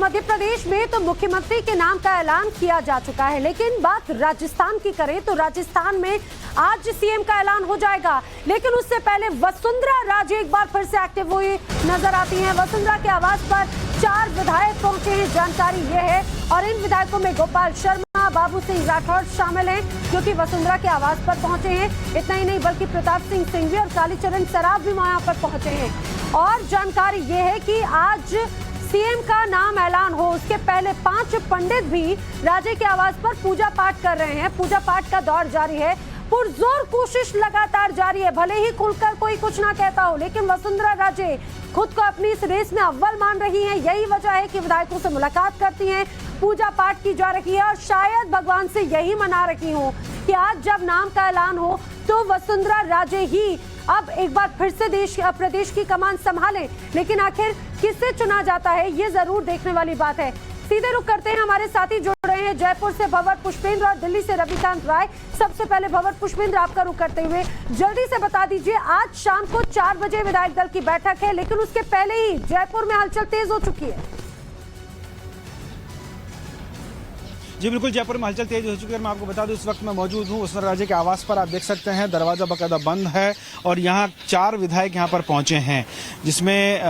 मध्य प्रदेश में तो मुख्यमंत्री के नाम का ऐलान किया जा चुका है, लेकिन बात राजस्थान की करें तो राजस्थान में आज सीएम का ऐलान हो जाएगा। लेकिन उससे पहले वसुंधरा राजे एक बार फिर से एक्टिव हुई नजर आती हैं। वसुंधरा के आवास पर 4 विधायक पहुंचे हैं, जानकारी ये है। और इन विधायकों में गोपाल शर्मा, बाबू सिंह राठौड़ शामिल हैं, जो कि वसुंधरा के आवास पर पहुंचे हैं। इतना ही नहीं बल्कि प्रताप सिंह सिंघवी और कालीचरण सराफ भी वहां पर पहुंचे हैं। और जानकारी ये है कि आज सीएम का नाम ऐलान हो उसके पहले 5 पंडित भी राजे के आवास पर पूजा पाठ कर रहे हैं। पूजा पाठ का दौर जारी है, पुरजोर कोशिश लगातार जारी है। भले ही खुलकर कोई कुछ ना कहता हो, लेकिन वसुंधरा राजे खुद को अपनी इस रेस में अव्वल मान रही हैं। यही वजह है कि विधायकों से मुलाकात करती हैं, पूजा पाठ की जा रही है और शायद भगवान से यही मना रही हूँ कि आज जब नाम का ऐलान हो तो वसुंधरा राजे ही अब एक बार फिर से प्रदेश की कमान संभालें। लेकिन आखिर किसे चुना जाता है, ये जरूर देखने वाली बात है। सीधे रुख करते हैं, हमारे साथी जुड़ रहे हैं जयपुर से भंवर पुष्पेंद्र और दिल्ली से रविकांत राय। सबसे पहले भंवर पुष्पेंद्र, आपका रुख करते हुए जल्दी से बता दीजिए, आज शाम को 4 बजे विधायक दल की बैठक है, लेकिन उसके पहले ही जयपुर में हलचल तेज हो चुकी है। जी बिल्कुल, जयपुर में हलचल तेज हो चुकी है। मैं आपको बता दूं, इस वक्त मैं मौजूद हूं वसुंधरा राजे के आवास पर। आप देख सकते हैं दरवाजा बाकायदा बंद है और यहाँ 4 विधायक यहाँ पर पहुंचे हैं, जिसमें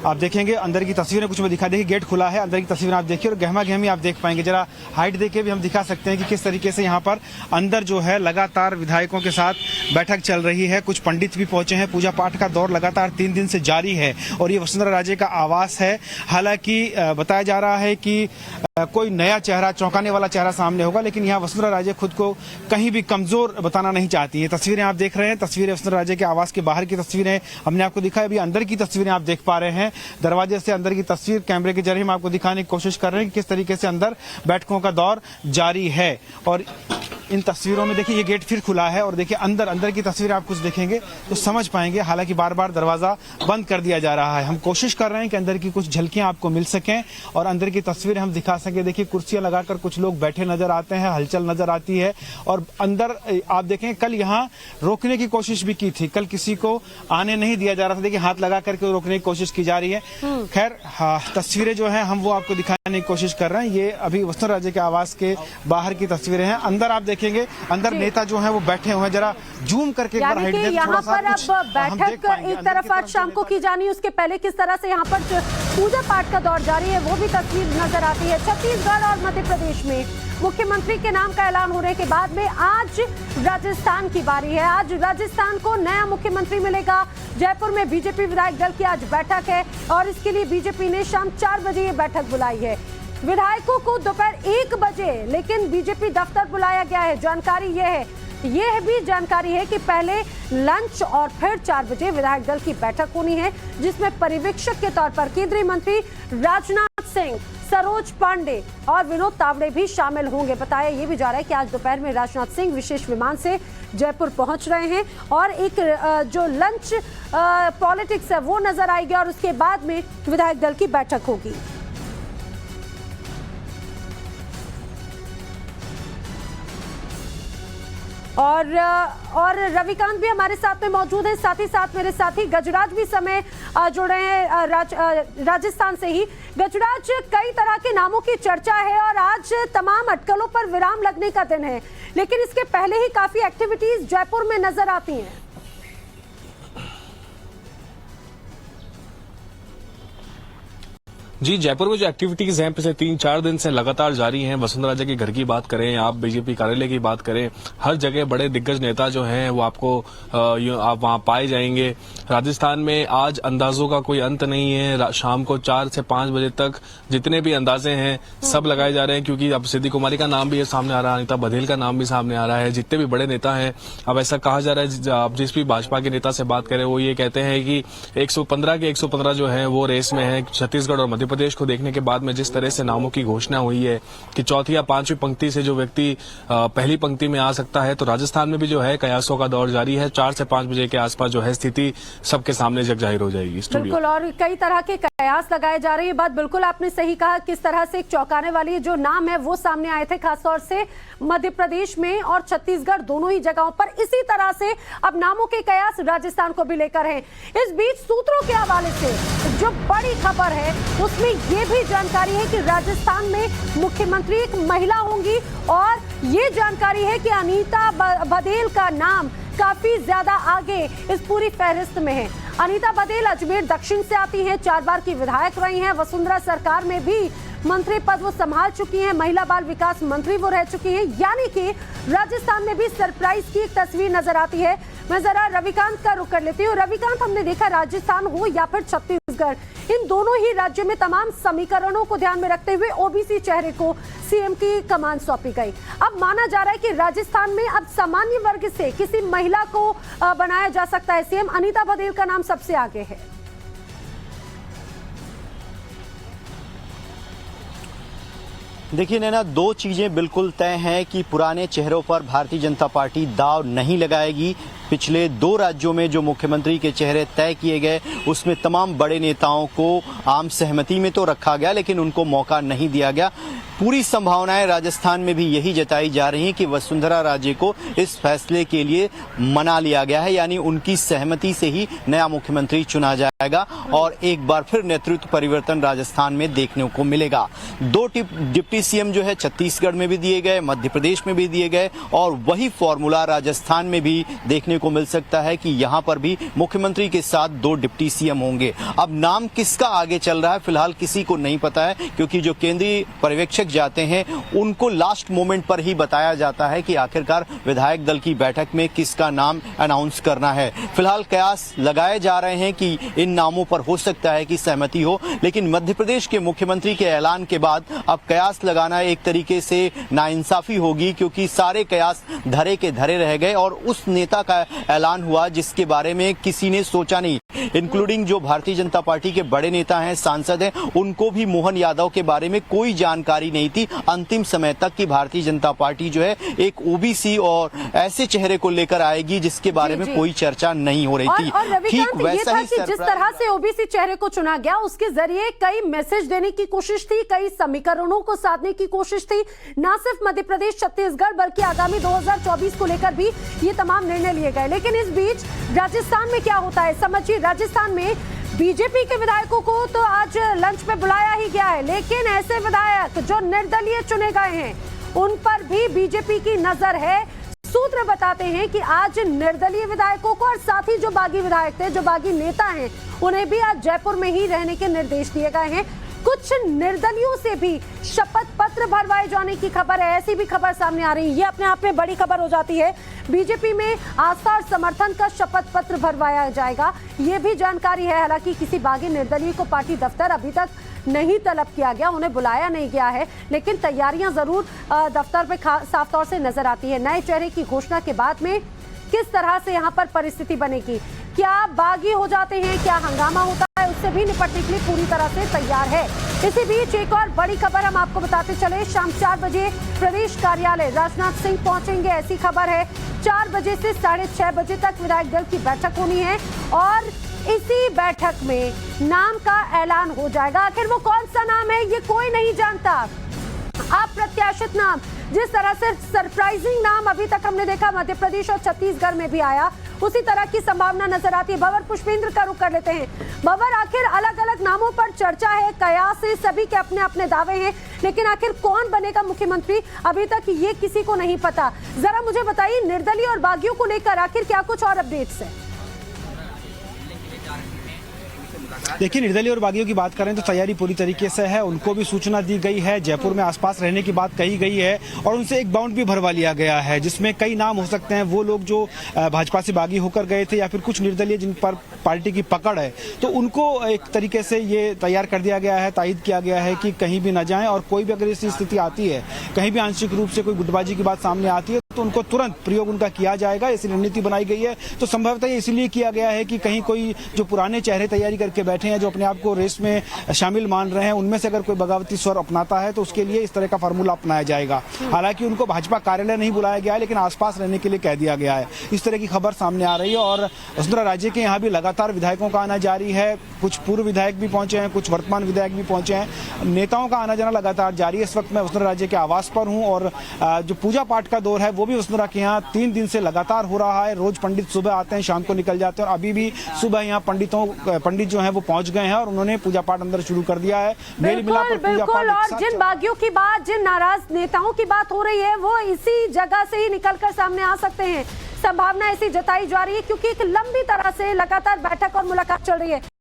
आप देखेंगे अंदर की तस्वीरें कुछ में दिखा देखिए, गेट खुला है, अंदर की तस्वीरें आप देखिए और गहमा गहमी आप देख पाएंगे। जरा हाइट देके भी हम दिखा सकते हैं कि किस तरीके से यहाँ पर अंदर जो है लगातार विधायकों के साथ बैठक चल रही है। कुछ पंडित भी पहुंचे हैं, पूजा पाठ का दौर लगातार 3 दिन से जारी है और ये वसुंधरा राजे का आवास है। हालांकि बताया जा रहा है कि कोई नया चेहरा, चौंकाने वाला चेहरा सामने होगा, लेकिन यहाँ वसुंधरा राजे खुद को कहीं भी कमजोर बताना नहीं चाहती है। तस्वीरें आप देख रहे हैं, तस्वीरें वसुंधरा राजे के आवास के बाहर की तस्वीरें हमने आपको दिखाई। अभी अंदर की तस्वीरें आप देख पा रहे हैं, दरवाजे से अंदर की तस्वीर कैमरे के जरिए हम आपको दिखाने की कोशिश कर रहे हैं कि किस तरीके से अंदर बैठकों का दौर जारी है। और इन तस्वीरों में देखिए ये गेट फिर खुला है और देखिए अंदर की तस्वीर आप कुछ देखेंगे तो समझ पाएंगे। हालांकि बार बार दरवाजा बंद कर दिया जा रहा है। हम कोशिश कर रहे हैं कि अंदर की कुछ झलकियां आपको मिल सकें और अंदर की तस्वीरें हम दिखा सकें। देखिए कुर्सियां लगाकर कुछ लोग बैठे नजर आते हैं, हलचल नजर आती है। और अंदर आप देखें, कल यहाँ रोकने की कोशिश भी की थी, कल किसी को आने नहीं दिया जा रहा था। देखिए हाथ लगा करके रोकने की कोशिश की जा रही है। खैर तस्वीरें जो है हम वो आपको दिखाने की कोशिश कर रहे हैं। ये अभी वसुंधरा राजे के आवास के बाहर की तस्वीरें हैं। अंदर आप देखेंगे अंदर नेता जो है वो बैठे हुए हैं। जरा जूम करके यहाँ पर अब बैठक एक तरफ आज शाम को की जानी, उसके पहले किस तरह से यहाँ पर पूजा पाठ का दौर जारी है वो भी तस्वीर नजर आती है। छत्तीसगढ़ और मध्य प्रदेश में मुख्यमंत्री के नाम का ऐलान होने के बाद में आज राजस्थान की बारी है। आज राजस्थान को नया मुख्यमंत्री मिलेगा। जयपुर में बीजेपी विधायक दल की आज बैठक है और इसके लिए बीजेपी ने शाम 4 बजे ये बैठक बुलाई है। विधायकों को दोपहर 1 बजे लेकिन बीजेपी दफ्तर बुलाया गया है। जानकारी ये भी जानकारी है कि पहले लंच और फिर 4 बजे विधायक दल की बैठक होनी है, जिसमें पर्यवेक्षक के तौर पर केंद्रीय मंत्री राजनाथ सिंह, सरोज पांडे और विनोद तावड़े भी शामिल होंगे। बताया ये भी जा रहा है कि आज दोपहर में राजनाथ सिंह विशेष विमान से जयपुर पहुंच रहे हैं और एक जो लंच पॉलिटिक्स है वो नजर आएगी और उसके बाद में विधायक दल की बैठक होगी। और रविकांत भी हमारे साथ में मौजूद है, साथ ही साथ मेरे साथी गजराज भी समय जुड़े हैं राजस्थान से ही। गजराज, कई तरह के नामों की चर्चा है और आज तमाम अटकलों पर विराम लगने का दिन है, लेकिन इसके पहले ही काफी एक्टिविटीज जयपुर में नजर आती हैं। जी, जयपुर में जो एक्टिविटीज हैं पिछले 3-4 दिन से लगातार जारी हैं। वसुंधरा राजे के घर की बात करें, आप बीजेपी कार्यालय की बात करें, हर जगह बड़े दिग्गज नेता जो हैं वो आपको आप वहां पाए जाएंगे। राजस्थान में आज अंदाजों का कोई अंत नहीं है। शाम को 4 से 5 बजे तक जितने भी अंदाजे हैं सब लगाए जा रहे हैं, क्योंकि अब सिद्धि कुमारी का नाम भी सामने आ रहा है, अनिता बघेल का नाम भी सामने आ रहा है, जितने भी बड़े नेता हैं। अब ऐसा कहा जा रहा है, आप जिस भी भाजपा के नेता से बात करें वो ये कहते हैं कि 115 के 115 जो है वो रेस में है। छत्तीसगढ़ और मध्य प्रदेश को देखने के बाद में जिस तरह से नामों की घोषणा हुई है कि 4वीं या 5वीं पंक्ति से जो व्यक्ति पहली पंक्ति में आ सकता है, तो राजस्थान में भी जो है कयासों का दौर जारी है। 4 से 5 बजे के आसपास जो है स्थिति सबके सामने जग जाहिर हो जाएगी। बिल्कुल, और कई तरह के कयास लगाए जा रहे हैं। बात बिल्कुल आपने सही कहा, किस तरह से एक चौंकाने वाली जो नाम है वो सामने आए थे, खासतौर से मध्य प्रदेश में और छत्तीसगढ़, दोनों ही जगहों पर इसी तरह से अब नामों के कयास राजस्थान को भी लेकर हैं। इस बीच सूत्रों के हवाले से जो बड़ी खबर है उस इसमें ये भी जानकारी है कि राजस्थान में मुख्यमंत्री एक महिला होंगी और ये जानकारी है कि अनीता बघेल का नाम काफी ज्यादा आगे इस पूरी फहरिस्त में है। अनीता बघेल अजमेर दक्षिण से आती हैं, 4 बार की विधायक रही हैं, वसुंधरा सरकार में भी मंत्री पद वो संभाल चुकी हैं, महिला बाल विकास मंत्री वो रह चुकी हैं, यानी कि राजस्थान में भी सरप्राइज की एक तस्वीर नजर आती है। मैं जरा रविकांत का रुख कर लेती हूँ। रविकांत, हमने देखा राजस्थान हो या फिर छत्तीसगढ़, इन दोनों ही राज्यों में तमाम समीकरणों को ध्यान में रखते हुए ओबीसी चेहरे को सीएम की कमान सौंपी गई। अब माना जा रहा है कि राजस्थान में अब सामान्य वर्ग से किसी महिला को बनाया जा सकता है सीएम। अनीता बघेल का नाम सबसे आगे है। देखिए नैना, 2 चीजें बिल्कुल तय हैं कि पुराने चेहरों पर भारतीय जनता पार्टी दांव नहीं लगाएगी। पिछले 2 राज्यों में जो मुख्यमंत्री के चेहरे तय किए गए उसमें तमाम बड़े नेताओं को आम सहमति में तो रखा गया, लेकिन उनको मौका नहीं दिया गया। पूरी संभावनाएं राजस्थान में भी यही जताई जा रही हैं कि वसुंधरा राजे को इस फैसले के लिए मना लिया गया है, यानी उनकी सहमति से ही नया मुख्यमंत्री चुना जाएगा और एक बार फिर नेतृत्व परिवर्तन राजस्थान में देखने को मिलेगा। 2 डिप्टी सीएम जो है छत्तीसगढ़ में भी दिए गए, मध्य प्रदेश में भी दिए गए और वही फॉर्मूला राजस्थान में भी देखने को मिल सकता है कि यहां पर भी मुख्यमंत्री के साथ 2 डिप्टी सीएम होंगे। अब नाम किसका आगे चल रहा है फिलहाल किसी को नहीं पता है, क्योंकि जो केंद्रीय पर्यवेक्षक जाते हैं उनको लास्ट मोमेंट पर ही बताया जाता है कि आखिरकार विधायक दल की बैठक में किसका नाम अनाउंस करना है। फिलहाल कयास लगाए जा रहे हैं कि इन नामों पर हो सकता है कि सहमति हो, लेकिन मध्य प्रदेश के मुख्यमंत्री के ऐलान के बाद अब कयास लगाना एक तरीके से नाइंसाफी होगी, क्योंकि सारे कयास धरे के धरे रह गए और उस नेता का ऐलान हुआ जिसके बारे में किसी ने सोचा नहीं, इंक्लूडिंग जो भारतीय जनता पार्टी के बड़े नेता हैं, सांसद हैं, उनको भी मोहन यादव के बारे में कोई जानकारी नहीं थी अंतिम समय तक कि भारतीय जनता पार्टी जो है एक ओबीसी और ऐसे चेहरे को लेकर आएगी जिसके बारे में कोई चर्चा नहीं हो रही थी। ठीक वैसा ही जिस तरह से ओबीसी चेहरे को चुना गया उसके जरिए कई मैसेज देने की कोशिश थी, कई समीकरणों को साधने की कोशिश थी, न सिर्फ मध्य प्रदेश छत्तीसगढ़ बल्कि आगामी 2024 को लेकर भी ये तमाम निर्णय लिए गए। लेकिन इस बीच राजस्थान में क्या होता है समझिए। राजस्थान में बीजेपी के विधायकों को तो आज लंच पे बुलाया ही गया है, लेकिन ऐसे विधायक जो निर्दलीय चुने गए हैं उन पर भी बीजेपी की नजर है। सूत्र बताते हैं कि आज निर्दलीय विधायकों को और साथ ही जो बागी विधायक थे, जो बागी नेता हैं, उन्हें भी आज जयपुर में ही रहने के निर्देश दिए गए हैं। कुछ निर्दलियों से भी शपथ पत्र भरवाए जाने की खबर है, ऐसी भी खबर सामने आ रही है। ये अपने आप में बड़ी खबर हो जाती है। बीजेपी में आस्था और समर्थन का शपथ पत्र भरवाया जाएगा, ये भी जानकारी है। हालांकि किसी बागी निर्दलीय को पार्टी दफ्तर अभी तक नहीं तलब किया गया, उन्हें बुलाया नहीं गया है, लेकिन तैयारियां जरूर दफ्तर पे साफ तौर से नजर आती है। नए चेहरे की घोषणा के बाद में किस तरह से यहाँ पर परिस्थिति बनेगी, क्या बागी हो जाते हैं, क्या हंगामा होता है, उससे भी निपटने के लिए पूरी तरह से तैयार है। इसी बीच एक और बड़ी खबर हम आपको बताते चले। शाम 4 बजे प्रदेश कार्यालय राजनाथ सिंह पहुंचेंगे, ऐसी खबर है। 4 बजे से 6:30 बजे तक विधायक दल की बैठक होनी है और इसी बैठक में नाम का ऐलान हो जाएगा। आखिर वो कौन सा नाम है ये कोई नहीं जानता। अप्रत्याशित नाम, जिस तरह से सरप्राइजिंग नाम अभी तक हमने देखा मध्य प्रदेश और छत्तीसगढ़ में भी आया, उसी तरह की संभावना नजर आती है। भंवर पुष्पेंद्र का रुख कर लेते हैं। भंवर, आखिर अलग अलग नामों पर चर्चा है, कयास है, सभी के अपने अपने दावे हैं, लेकिन आखिर कौन बनेगा मुख्यमंत्री अभी तक ये किसी को नहीं पता। जरा मुझे बताइए, निर्दलीय और बागियों को लेकर आखिर क्या कुछ और अपडेट्स है? देखिए, निर्दलीय और बागियों की बात करें तो तैयारी पूरी तरीके से है। उनको भी सूचना दी गई है, जयपुर में आसपास रहने की बात कही गई है और उनसे एक बाउंड भी भरवा लिया गया है, जिसमें कई नाम हो सकते हैं। वो लोग जो भाजपा से बागी होकर गए थे या फिर कुछ निर्दलीय जिन पर पार्टी की पकड़ है, तो उनको एक तरीके से ये तैयार कर दिया गया है, तायद किया गया है कि कहीं भी न जाएं और कोई भी अगर ऐसी स्थिति आती है, कहीं भी आंशिक रूप से कोई गुटबाजी की बात सामने आती है, तो उनको तुरंत प्रयोग उनका किया जाएगा। ऐसी रणनीति बनाई गई है। तो संभवतः इसलिए किया गया है कि कहीं कोई जो पुराने चेहरे तैयारी करके बैठे हैं, जो अपने आप को रेस में शामिल मान रहे हैं, उनमें से अगर कोई बगावती स्वर अपनाता है तो उसके लिए इस तरह का फार्मूला अपनाया जाएगा। हालांकि उनको भाजपा कार्यालय नहीं बुलाया गया है, लेकिन आसपास रहने के लिए कह दिया गया है। इस तरह की खबर सामने आ रही है और वसुंधरा राजे के यहाँ भी लगातार विधायकों का आना जारी है। कुछ पूर्व विधायक भी पहुंचे हैं, कुछ वर्तमान विधायक भी पहुंचे हैं। नेताओं का आना जाना लगातार जारी है। इस वक्त मैं वसुंधरा राजे के आवास पर हूँ और जो पूजा पाठ का दौर है वो भी वसुंधरा के यहाँ 3 दिन से लगातार हो रहा है। रोज पंडित सुबह आते हैं, शाम को निकल जाते हैं और अभी भी सुबह यहाँ पंडित जो हैं वो पहुंच गए हैं और उन्होंने पूजा पाठ अंदर शुरू कर दिया है। मेल मिलाप और पूजा पाठ बिल्कुल, और जिन बागियों की बात, जिन नाराज नेताओं की बात हो रही है, वो इसी जगह से ही निकलकर सामने आ सकते हैं। संभावना ऐसी जताई जा रही है क्योंकि एक लंबी तरह से लगातार बैठक और मुलाकात चल रही है।